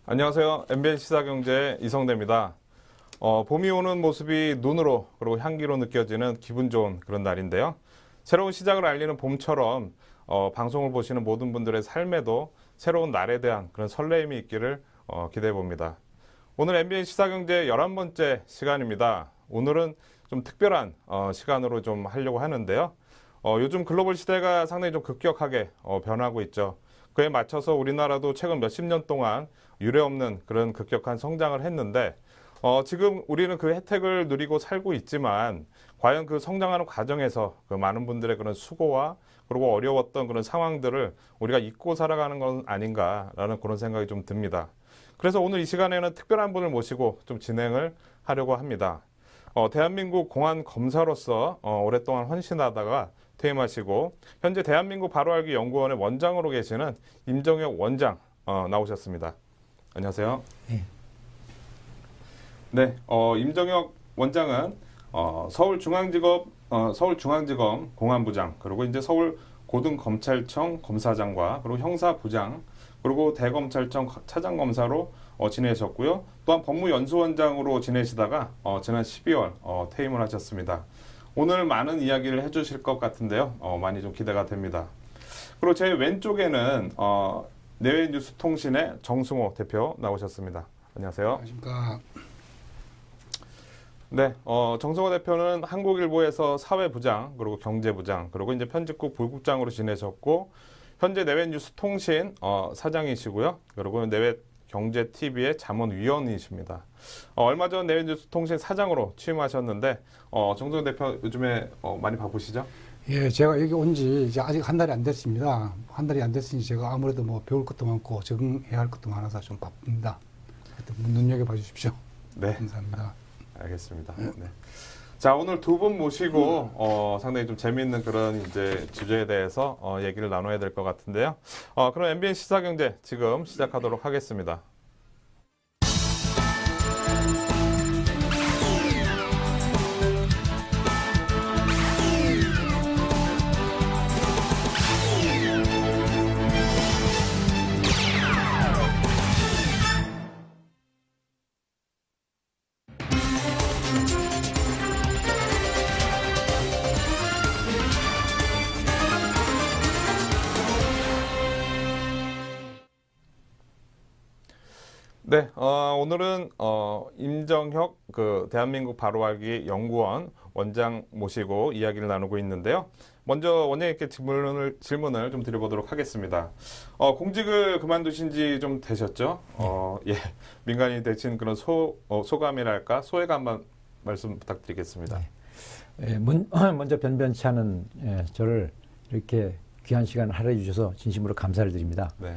안녕하세요. MBN 시사경제 이성대입니다. 봄이 오는 모습이 눈으로 그리고 향기로 느껴지는 기분 좋은 그런 날인데요. 새로운 시작을 알리는 봄처럼 방송을 보시는 모든 분들의 삶에도 새로운 날에 대한 그런 설레임이 있기를 기대해 봅니다. 오늘 MBN 시사경제 11번째 시간입니다. 오늘은 좀 특별한 시간으로 좀 하려고 하는데요. 요즘 글로벌 시대가 상당히 좀 급격하게 변하고 있죠. 그에 맞춰서 우리나라도 최근 몇십 년 동안 유례없는 그런 급격한 성장을 했는데 지금 우리는 그 혜택을 누리고 살고 있지만 과연 그 성장하는 과정에서 그 많은 분들의 그런 수고와 그리고 어려웠던 그런 상황들을 우리가 잊고 살아가는 건 아닌가라는 그런 생각이 좀 듭니다. 그래서 오늘 이 시간에는 특별한 분을 모시고 좀 진행을 하려고 합니다. 대한민국 공안 검사로서 오랫동안 헌신하다가 퇴임하시고 현재 대한민국 바로알기 연구원의 원장으로 계시는 임정혁 원장 나오셨습니다. 안녕하세요. 네. 네, 임정혁 원장은 서울중앙지검 공안부장 그리고 이제 서울고등검찰청 검사장과 그리고 형사부장 그리고 대검찰청 차장검사로 지내셨고요. 또한 법무연수원장으로 지내시다가 지난 12월 퇴임을 하셨습니다. 오늘 많은 이야기를 해주실 것 같은데요. 많이 좀 기대가 됩니다. 그리고 제 왼쪽에는 내외뉴스통신의 정승호 대표 나오셨습니다. 안녕하세요. 안녕하십니까. 네, 정승호 대표는 한국일보에서 사회부장, 그리고 경제부장, 그리고 이제 편집국 부국장으로 지내셨고, 현재 내외뉴스통신 사장이시고요. 그리고 내외경제TV의 자문위원이십니다. 얼마 전 내외뉴스통신 사장으로 취임하셨는데, 정승호 대표 요즘에 많이 바쁘시죠? 예, 제가 여기 온 지 이제 아직 한 달이 안 됐습니다. 한 달이 안 됐으니 제가 아무래도 뭐 배울 것도 많고 적응해야 할 것도 많아서 좀 바쁩니다. 하여튼 눈여겨봐 주십시오. 네. 감사합니다. 알겠습니다. 네. 자, 오늘 두 분 모시고 상당히 좀 재미있는 그런 이제 주제에 대해서 얘기를 나눠야 될 것 같은데요. 그럼 MBN 시사경제 지금 시작하도록 하겠습니다. 네, 오늘은 임정혁 대한민국 바로알기 연구원 원장 모시고 이야기를 나누고 있는데요. 먼저 원장님께 질문을 좀 드려보도록 하겠습니다. 공직을 그만두신 지 좀 되셨죠? 예, 민간인이 되신 그런 소감이랄까 소회가 한번 말씀 부탁드리겠습니다. 네. 예, 먼저 변변치 않은 저를 이렇게 귀한 시간 할애해 주셔서 진심으로 감사를 드립니다. 네.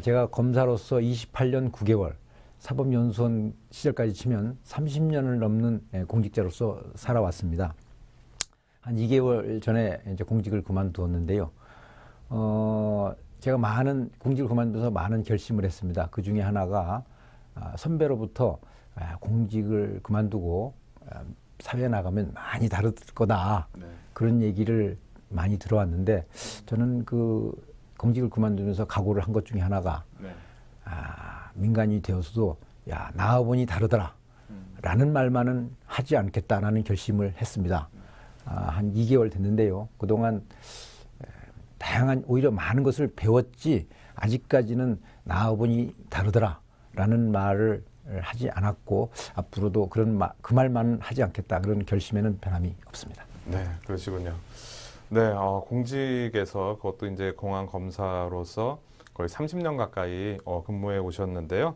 제가 검사로서 28년 9개월, 사법연수원 시절까지 치면 30년을 넘는 공직자로서 살아왔습니다. 한 2개월 전에 이제 공직을 그만두었는데요. 제가 공직을 그만두면서 많은 결심을 했습니다. 그 중에 하나가 선배로부터 공직을 그만두고 사회에 나가면 많이 다를 거다. 네. 그런 얘기를 많이 들어왔는데 저는 공직을 그만두면서 각오를 한 것 중에 하나가 네. 민간인이 되어서도 나와보니 다르더라 라는 말만은 하지 않겠다라는 결심을 했습니다. 한 2개월 됐는데요. 그동안 다양한 오히려 많은 것을 배웠지 아직까지는 나와보니 다르더라 라는 말을 하지 않았고 앞으로도 그 말만은 하지 않겠다 그런 결심에는 변함이 없습니다. 네, 그러시군요. 네, 공직에서 그것도 이제 공안 검사로서 거의 30년 가까이 근무해 오셨는데요.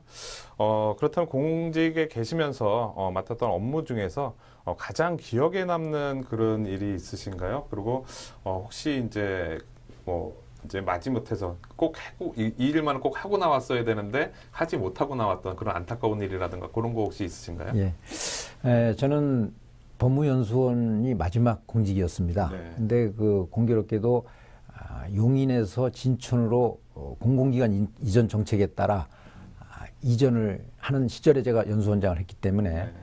그렇다면 공직에 계시면서 맡았던 업무 중에서 가장 기억에 남는 그런 일이 있으신가요? 그리고 혹시 이제 마지못해서 이 일만 꼭 하고 나왔어야 되는데 하지 못하고 나왔던 그런 안타까운 일이라든가 그런 거 혹시 있으신가요? 예, 저는 법무연수원이 마지막 공직이었습니다. 네. 근데 공교롭게도 용인에서 진천으로 공공기관 이전 정책에 따라 이전을 하는 시절에 제가 연수원장을 했기 때문에 네.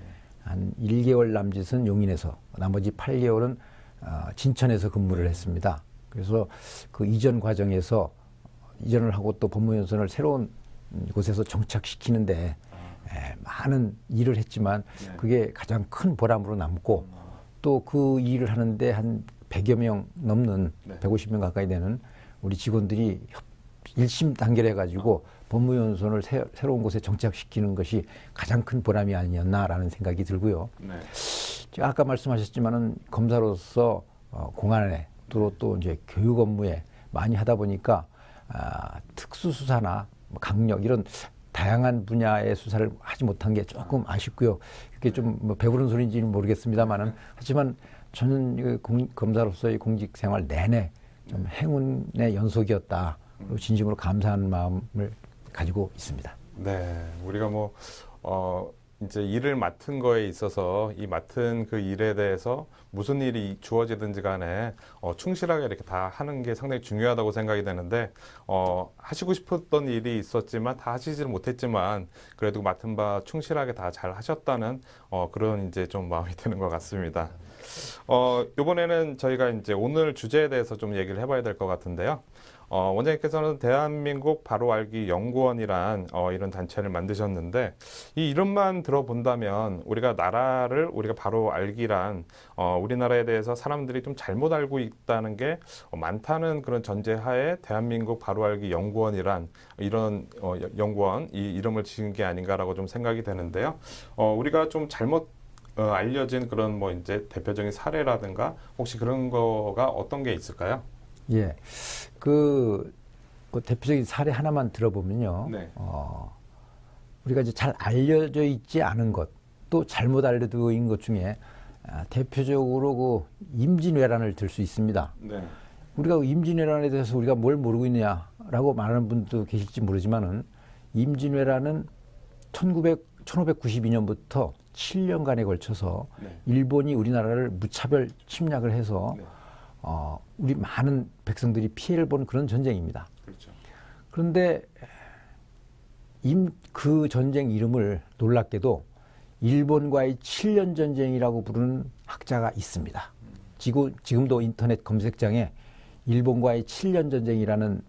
한 1개월 남짓은 용인에서 나머지 8개월은 진천에서 근무를 했습니다. 그래서 그 이전 과정에서 이전을 하고 또 법무연수원을 새로운 곳에서 정착시키는데 많은 일을 했지만 그게 가장 큰 보람으로 남고 또 그 일을 하는데 한 100여 명 넘는 150명 가까이 되는 우리 직원들이 일심단결해가지고 법무연수원을 새로운 곳에 정착시키는 것이 가장 큰 보람이 아니었나라는 생각이 들고요. 제가 아까 말씀하셨지만은 검사로서 공안에 또 이제 교육 업무에 많이 하다 보니까 특수수사나 강력 이런 다양한 분야의 수사를 하지 못한 게 조금 아쉽고요. 이게 좀 뭐 배부른 소리인지는 모르겠습니다만은 하지만 저는 검사로서의 공직 생활 내내 좀 행운의 연속이었다. 그리고 진심으로 감사하는 마음을 가지고 있습니다. 네, 우리가 이제 일을 맡은 거에 있어서 이 맡은 그 일에 대해서 무슨 일이 주어지든지 간에 충실하게 이렇게 다 하는 게 상당히 중요하다고 생각이 되는데 하시고 싶었던 일이 있었지만 다 하시지를 못했지만 그래도 맡은 바 충실하게 다 잘 하셨다는 그런 이제 좀 마음이 드는 것 같습니다. 이번에는 저희가 이제 오늘 주제에 대해서 좀 얘기를 해봐야 될 것 같은데요. 원장님께서는 대한민국 바로 알기 연구원이란 이런 단체를 만드셨는데 이 이름만 들어본다면 우리가 나라를 우리가 바로 알기란 우리나라에 대해서 사람들이 좀 잘못 알고 있다는 게 많다는 그런 전제하에 대한민국 바로 알기 연구원이란 이런 연구원 이 이름을 지은 게 아닌가라고 좀 생각이 되는데요. 우리가 좀 잘못 알려진 그런 뭐 이제 대표적인 사례라든가 혹시 그런 거가 어떤 게 있을까요? 예, 그 대표적인 사례 하나만 들어보면요. 우리가 이제 잘 알려져 있지 않은 것, 또 잘못 알려져 있는 것 중에 대표적으로 그 임진왜란을 들 수 있습니다. 우리가 임진왜란에 대해서 우리가 뭘 모르고 있느냐라고 말하는 분도 계실지 모르지만은 임진왜란은 1592년부터 7년간에 걸쳐서 일본이 우리나라를 무차별 침략을 해서 우리 많은 백성들이 피해를 본 그런 전쟁입니다. 그런데 그 전쟁 이름을 놀랍게도 일본과의 7년 전쟁이라고 부르는 학자가 있습니다. 지금도 인터넷 검색창에 일본과의 7년 전쟁이라는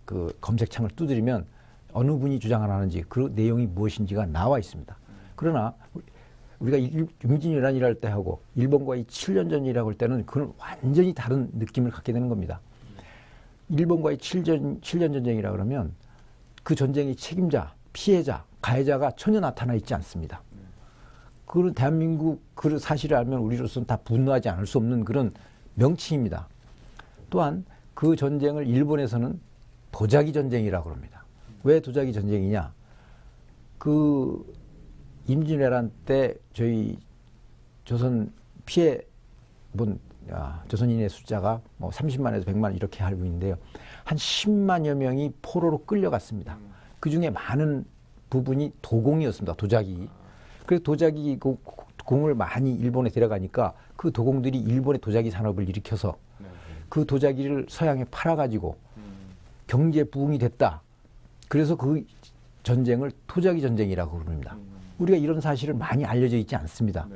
그 검색창을 두드리면 어느 분이 주장하는지 그 내용이 무엇인지가 나와 있습니다. 그러나 우리가 임진왜란이랄 때 하고 일본과의 7년 전이라고 할 때는 그건 완전히 다른 느낌을 갖게 되는 겁니다. 일본과의 7년 전쟁이라 그러면 그 전쟁의 책임자, 피해자, 가해자가 전혀 나타나 있지 않습니다. 그런 대한민국 그 사실을 알면 우리로서는 다 분노하지 않을 수 없는 그런 명칭입니다. 또한 그 전쟁을 일본에서는 도자기 전쟁이라고 합니다. 왜 도자기 전쟁이냐? 그 임진왜란 때 저희 조선 피해 본 조선인의 숫자가 뭐 30만에서 100만 이렇게 알고 있는데요. 한 10만여 명이 포로로 끌려갔습니다. 그 중에 많은 부분이 도공이었습니다. 도자기. 그래서 도자기 공을 많이 일본에 데려가니까 그 도공들이 일본의 도자기 산업을 일으켜서 그 도자기를 서양에 팔아가지고 경제 부흥이 됐다. 그래서 그 전쟁을 도자기 전쟁이라고 부릅니다. 우리가 이런 사실을 많이 알려져 있지 않습니다.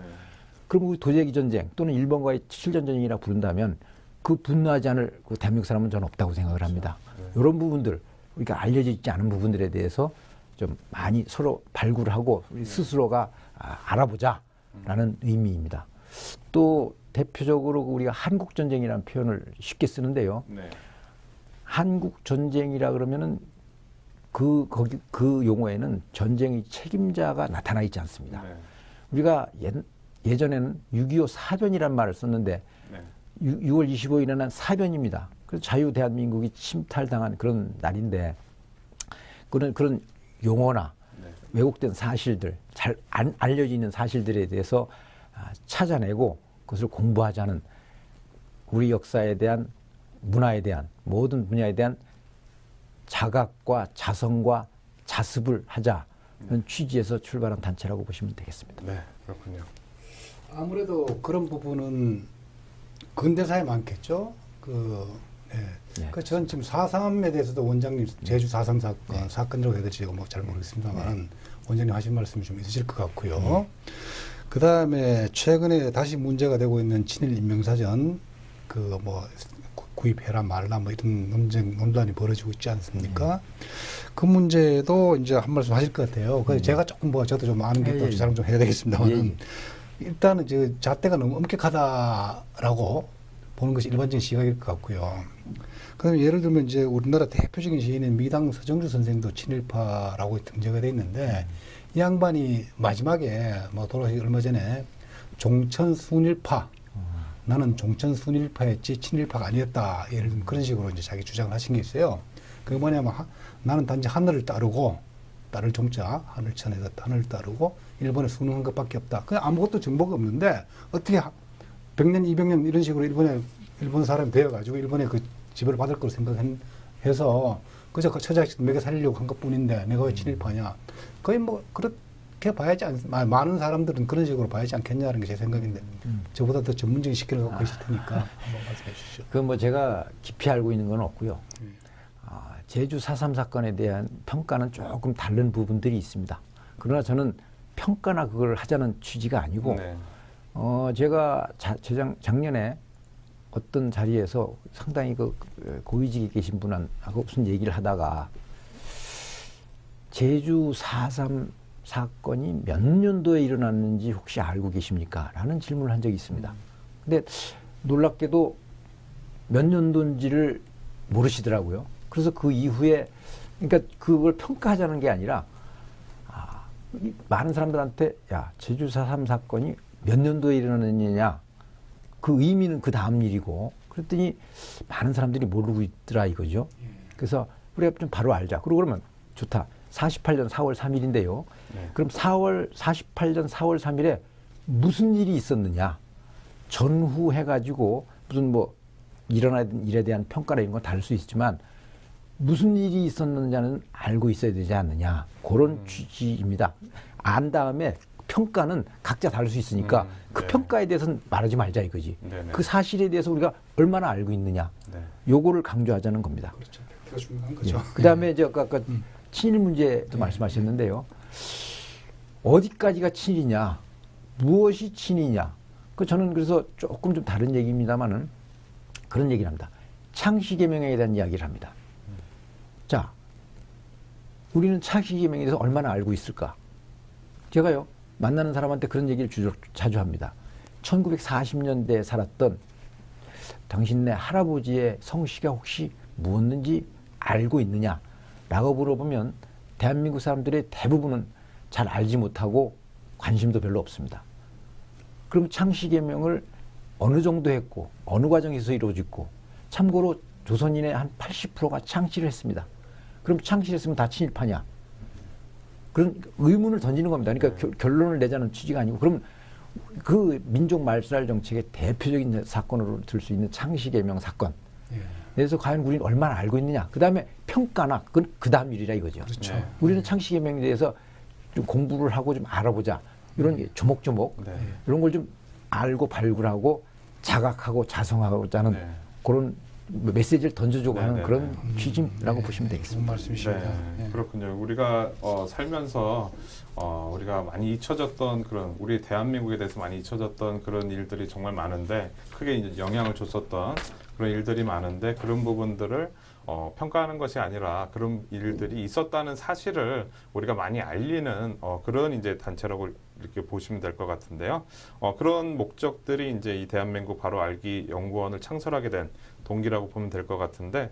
그럼 우리 도자기 전쟁 또는 일본과의 7년 전쟁이라 부른다면 그 분노하지 않을 그 대한민국 사람은 저는 없다고 생각을 합니다. 이런 부분들, 우리가 알려져 있지 않은 부분들에 대해서 좀 많이 서로 발굴하고 우리 스스로가 알아보자라는 의미입니다. 또 대표적으로 우리가 한국전쟁이라는 표현을 쉽게 쓰는데요. 한국전쟁이라 그러면은 그 용어에는 전쟁의 책임자가 나타나 있지 않습니다. 우리가 예전에는 6.25 사변이란 말을 썼는데 6월 25일에는 난 사변입니다. 그래서 자유 대한민국이 침탈당한 그런 날인데 그런 용어나 왜곡된 사실들, 잘 안 알려져 있는 사실들에 대해서 찾아내고 그것을 공부하자는 우리 역사에 대한 문화에 대한 모든 분야에 대한 자각과 자성과 자습을 하자는 취지에서 출발한 단체라고 보시면 되겠습니다. 네, 그렇군요. 아무래도 그런 부분은 근대사에 많겠죠. 전 지금 4.3에 대해서도 원장님 제주 4.3 사건이라고 해야 될지 뭐 잘 모르겠습니다만 원장님 하신 말씀이 좀 있으실 것 같고요. 그 다음에 최근에 다시 문제가 되고 있는 친일 인명사전 구입해라 말라 뭐 이런 논란이 벌어지고 있지 않습니까? 그 문제도 이제 한 말씀 하실 것 같아요. 그래서 제가 조금 뭐 저도 좀 아는 게 또 자랑 좀 해야 되겠습니다만은 일단은 이제 잣대가 너무 엄격하다라고 보는 것이 일반적인 시각일 것 같고요. 그럼 예를 들면 이제 우리나라 대표적인 시인인 미당 서정주 선생도 친일파라고 등재가 돼 있는데 이 양반이 마지막에 뭐 돌아가시기 얼마 전에 종천순일파 나는 종천순일파였지 친일파가 아니었다. 예를 들면 그런 식으로 이제 자기 주장을 하신 게 있어요. 그게 뭐냐면 나는 단지 하늘을 따르고 따를 종자 하늘천에서 하늘을 따르고 일본에 순응한 것밖에 없다. 그냥 아무것도 정보가 없는데 어떻게 100년, 200년 이런 식으로 일본 사람이 되어가지고 일본에 그 지배를 받을 거로 생각해서 그저 그 처자식 먹여 살리려고 한 것뿐인데 내가 왜 친일파냐? 거의 뭐 그렇게 봐야지 많은 사람들은 그런 식으로 봐야지 않겠냐는 게 제 생각인데 저보다 더 전문적인 시기를 갖고 계실 테니까 한번 말씀해 주시죠. 그 뭐 제가 깊이 알고 있는 건 없고요. 제주 4.3 사건에 대한 평가는 조금 다른 부분들이 있습니다. 그러나 저는 평가나 그걸 하자는 취지가 아니고 네. 제가 작년에 어떤 자리에서 상당히 그 고위직에 계신 분하고 무슨 얘기를 하다가 제주 4.3 사건이 몇 년도에 일어났는지 혹시 알고 계십니까? 라는 질문을 한 적이 있습니다. 근데 놀랍게도 몇 년도인지를 모르시더라고요. 그래서 그 이후에 그러니까 그걸 평가하자는 게 아니라 많은 사람들한테 야 제주 4.3 사건이 몇 년도에 일어났느냐 그 의미는 그 다음 일이고 그랬더니 많은 사람들이 모르고 있더라 이거죠. 그래서 우리가 좀 바로 알자. 그러고 그러면 좋다. 48년 4월 3일인데요. 네. 그럼 48년 4월 3일에 무슨 일이 있었느냐. 전후해가지고 무슨 뭐 일어난 일에 대한 평가나 이런 건 다를 수 있지만 무슨 일이 있었느냐는 알고 있어야 되지 않느냐. 그런 취지입니다. 안 다음에 평가는 각자 다를 수 있으니까 그 네. 평가에 대해서는 말하지 말자 이거지. 네네. 그 사실에 대해서 우리가 얼마나 알고 있느냐. 네. 요거를 강조하자는 겁니다. 그렇죠. 그게 중요한 거죠. 그 다음에 이제 아까 친일 문제도 말씀하셨는데요. 어디까지가 친이냐, 무엇이 친이냐. 그 저는 그래서 조금 좀 다른 얘기입니다만은 그런 얘기를 합니다. 창씨개명에 대한 이야기를 합니다. 자, 우리는 창씨개명에 대해서 얼마나 알고 있을까? 제가요, 만나는 사람한테 그런 얘기를 자주 합니다. 1940년대에 살았던 당신네 할아버지의 성씨가 혹시 무엇인지 알고 있느냐? 라고 물어보면 대한민국 사람들의 대부분은 잘 알지 못하고 관심도 별로 없습니다. 그럼 창씨개명을 어느 정도 했고 어느 과정에서 이루어졌고 참고로 조선인의 한 80%가 창씨를 했습니다. 그럼 창씨를 했으면 다 친일파냐? 그런 의문을 던지는 겁니다. 그러니까 결론을 내자는 취지가 아니고 그럼 그 민족 말살 정책의 대표적인 사건으로 들 수 있는 창씨개명 사건. 그래서 과연 우리는 얼마나 알고 있느냐. 그 다음에 평가나 그건 그 다음 일이라 이거죠. 그렇죠. 네. 우리는 창씨개명에 대해서 좀 공부를 하고 좀 알아보자. 이런 게 조목조목 네. 이런 걸 좀 알고 발굴하고 자각하고 자성하고자 하는 네. 그런 메시지를 던져주고 네, 하는 네, 그런 네. 취지라고 보시면 좋은 되겠습니다. 말씀이십니다. 네, 예. 그렇군요. 우리가 살면서 우리가 많이 잊혀졌던 그런 우리 대한민국에 대해서 많이 잊혀졌던 그런 일들이 정말 많은데 크게 이제 영향을 줬었던 그런 일들이 많은데 그런 부분들을 평가하는 것이 아니라 그런 일들이 있었다는 사실을 우리가 많이 알리는 그런 이제 단체라고 이렇게 보시면 될 것 같은데요. 그런 목적들이 이제 이 대한민국 바로 알기 연구원을 창설하게 된 동기라고 보면 될 것 같은데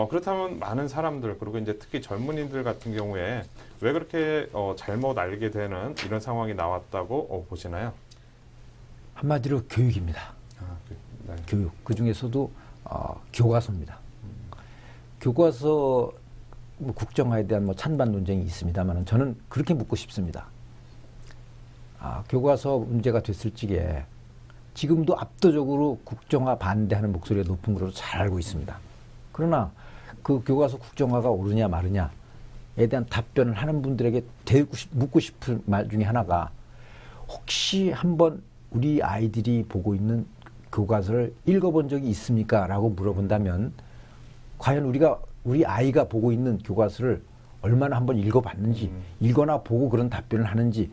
그렇다면 많은 사람들 그리고 이제 특히 젊은이들 같은 경우에 왜 그렇게 잘못 알게 되는 이런 상황이 나왔다고 보시나요? 한마디로 교육입니다. 네. 교육. 그 중에서도 교과서입니다. 교과서 뭐 국정화에 대한 뭐 찬반 논쟁이 있습니다만 저는 그렇게 묻고 싶습니다. 교과서 문제가 됐을 적에 지금도 압도적으로 국정화 반대하는 목소리가 높은 것으로 잘 알고 있습니다. 그러나 그 교과서 국정화가 옳으냐 마르냐에 대한 답변을 하는 분들에게 묻고 싶은 말 중에 하나가 혹시 한번 우리 아이들이 보고 있는 교과서를 읽어본 적이 있습니까? 라고 물어본다면 과연 우리 아이가 보고 있는 교과서를 얼마나 한번 읽어봤는지 읽거나 보고 그런 답변을 하는지